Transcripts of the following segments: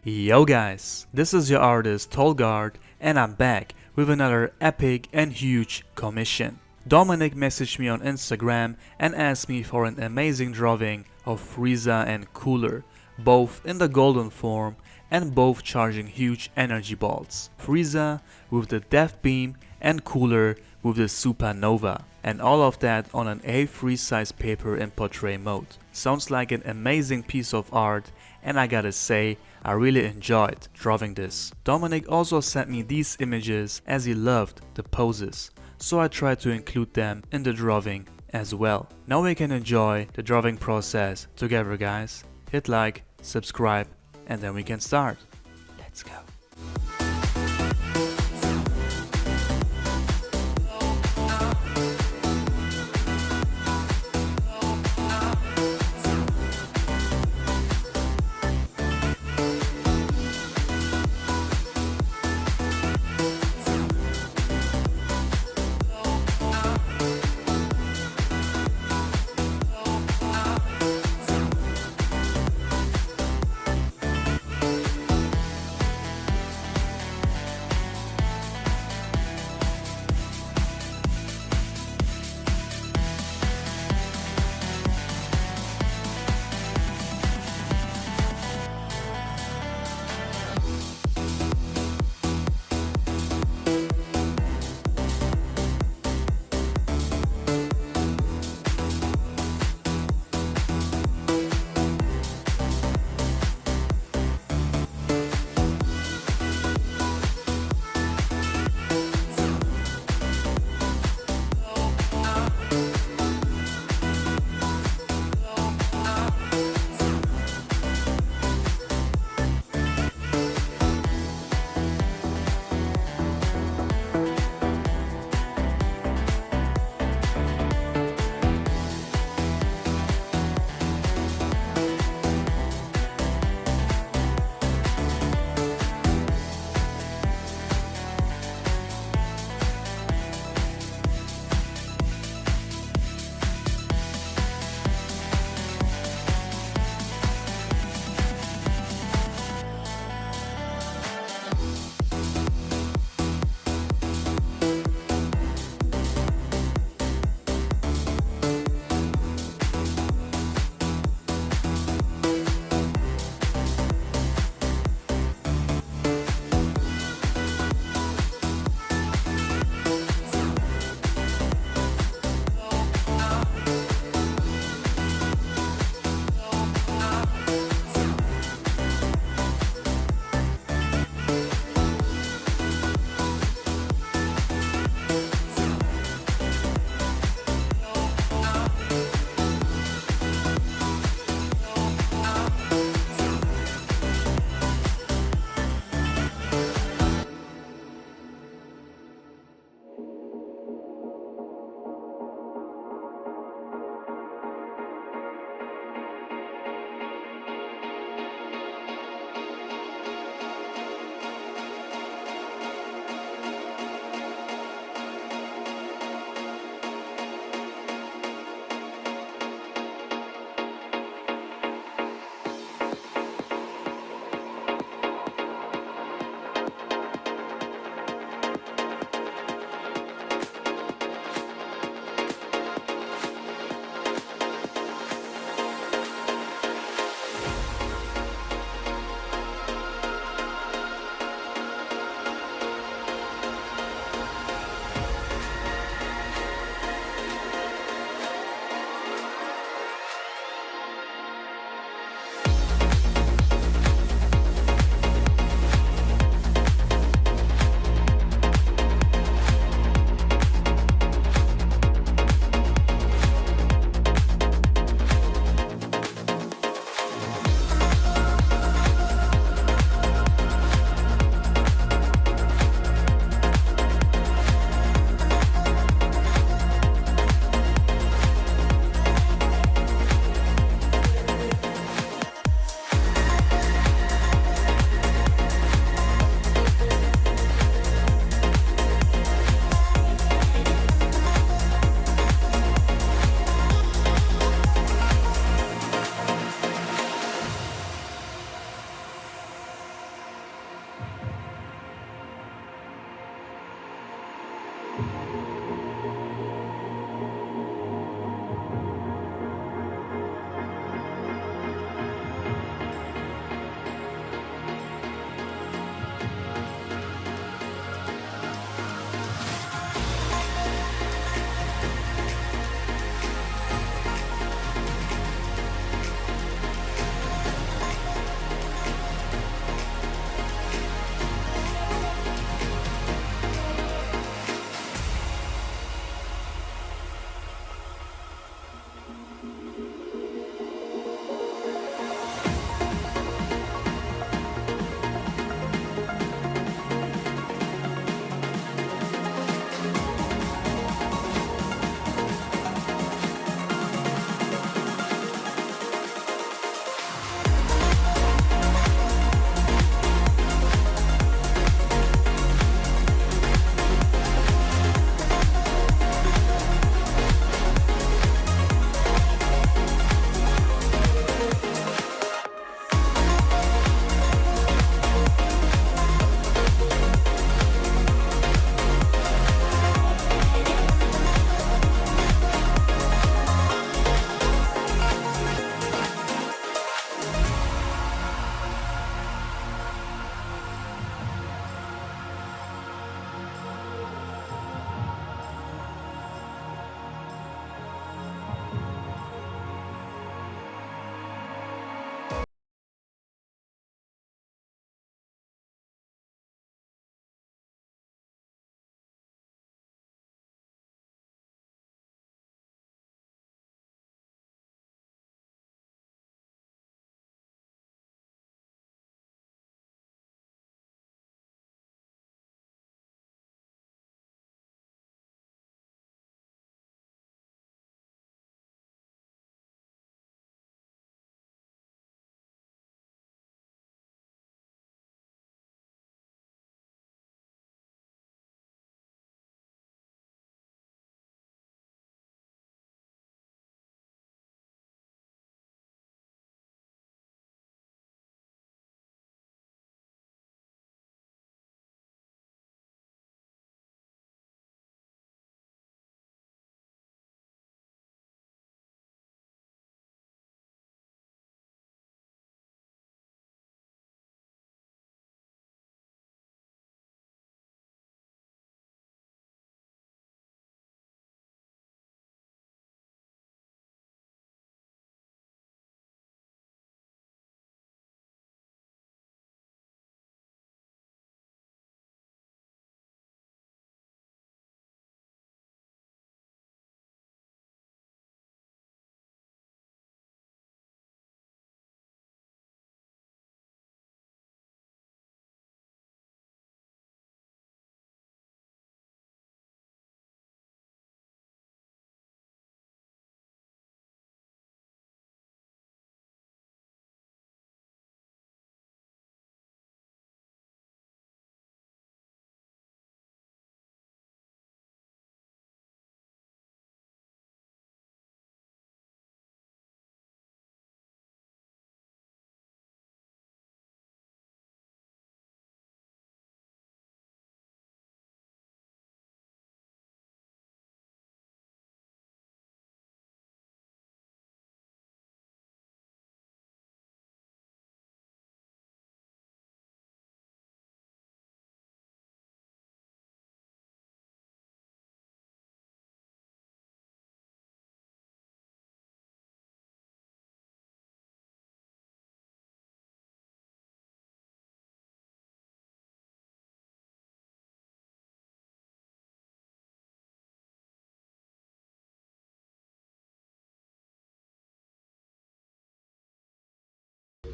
Yo guys, this is your artist Tolgard and I'm back with another epic and huge commission. Dominic messaged me on Instagram and asked me for an amazing drawing of Frieza and Cooler, both in the golden form and both charging huge energy balls. Frieza with the Death Beam and Cooler with the SuperNova, and all of that on an A3 size paper in portrait mode. Sounds like an amazing piece of art, and I gotta say, I really enjoyed drawing this. Dominic also sent me these images as he loved the poses, so I tried to include them in the drawing as well. Now we can enjoy the drawing process together, guys. Hit like, subscribe, and then we can start. Let's go.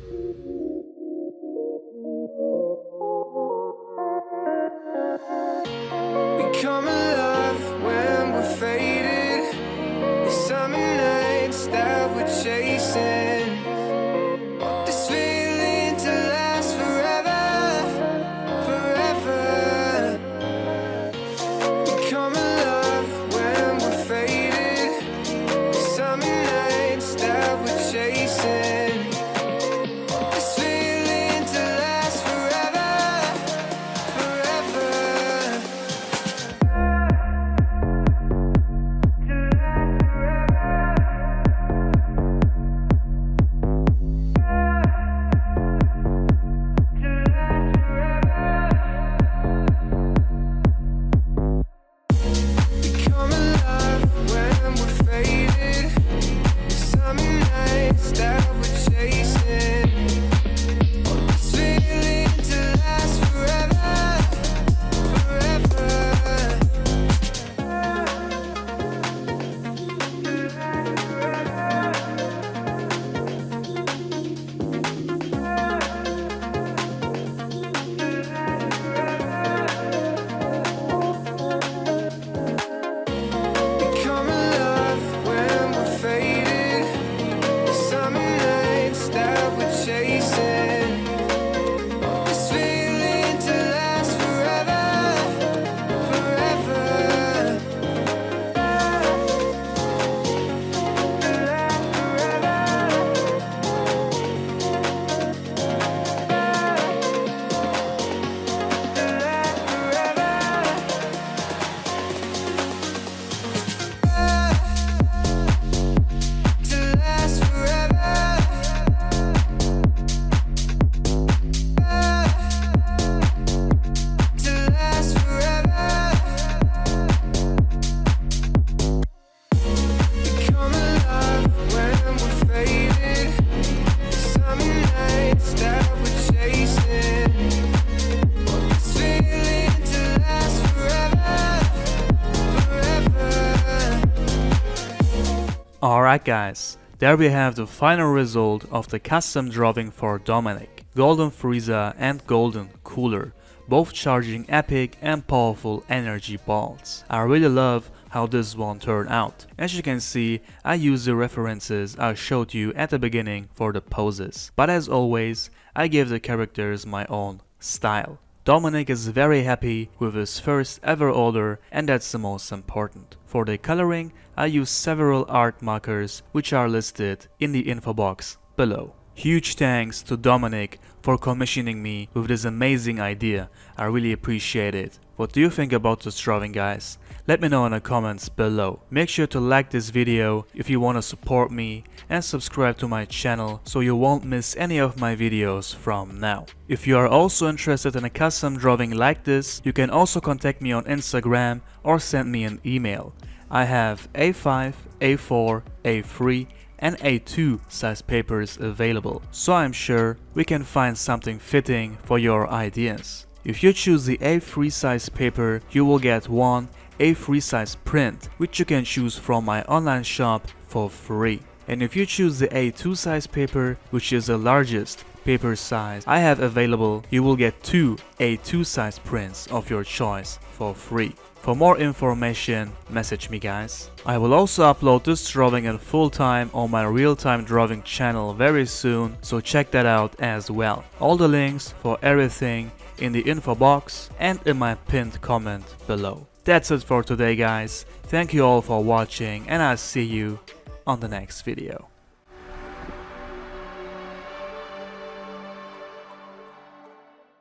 We come alive when we're faded. The summer nights that we're chasing. Want this feeling to last forever, forever. We come alive when we're faded. The summer nights that we're chasing. Want this feeling to last forever, forever. We come alive when we're faded. The summer nights that we're chasing. Want this feeling to last forever, forever. We come alive when we're faded. The summer nights that we're chasing. Want this feeling to last forever, forever. To last forever. To last forever. We come alive when we're faded. The summer nights that we're chasing. Want this feeling to last forever, forever. Alright guys, there we have the final result of the custom drawing for Dominic. Golden Frieza and Golden Cooler, both charging epic and powerful energy balls. I really love how this one turned out. As you can see, I used the references I showed you at the beginning for the poses. But as always, I give the characters my own style. Dominic is very happy with his first ever order, and that's the most important. For the coloring, I use several art markers which are listed in the info box below. Huge thanks to Dominic for commissioning me with this amazing idea. I really appreciate it. What do you think about this drawing, guys? Let me know in the comments below. Make sure to like this video if you want to support me, and subscribe to my channel so you won't miss any of my videos from now. If you are also interested in a custom drawing like this, you can also contact me on Instagram or send me an email. I have A5, A4, A3 and A2 size papers available, so I'm sure we can find something fitting for your ideas. If you choose the A3 size paper, you will get one A3 size print, which you can choose from my online shop for free. And if you choose the A2 size paper, which is the largest paper size I have available, you will get two A2 size prints of your choice for free. For more information, message me, guys. I will also upload this drawing in full time on my real-time drawing channel very soon, so check that out as well. All the links for everything in the info box and in my pinned comment below. That's it for today, guys. Thank you all for watching, and I'll see you on the next video.